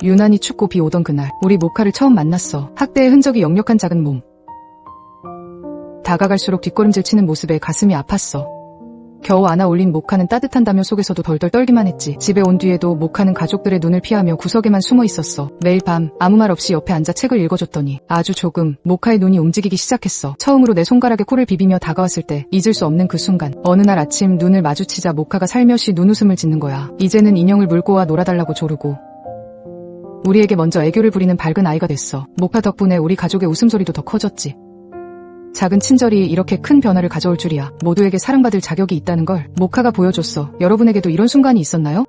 유난히 춥고 비 오던 그날 우리 모카를 처음 만났어. 학대의 흔적이 역력한 작은 몸. 다가갈수록 뒷걸음질 치는 모습에 가슴이 아팠어. 겨우 안아 올린 모카는 따뜻한다며 속에서도 덜덜 떨기만 했지. 집에 온 뒤에도 모카는 가족들의 눈을 피하며 구석에만 숨어 있었어. 매일 밤 아무 말 없이 옆에 앉아 책을 읽어줬더니 아주 조금 모카의 눈이 움직이기 시작했어. 처음으로 내 손가락에 코를 비비며 다가왔을 때 잊을 수 없는 그 순간. 어느 날 아침 눈을 마주치자 모카가 살며시 눈웃음을 짓는 거야. 이제는 인형을 물고 와 놀아달라고 조르고 우리에게 먼저 애교를 부리는 밝은 아이가 됐어. 모카 덕분에 우리 가족의 웃음소리도 더 커졌지. 작은 친절이 이렇게 큰 변화를 가져올 줄이야. 모두에게 사랑받을 자격이 있다는 걸 모카가 보여줬어. 여러분에게도 이런 순간이 있었나요?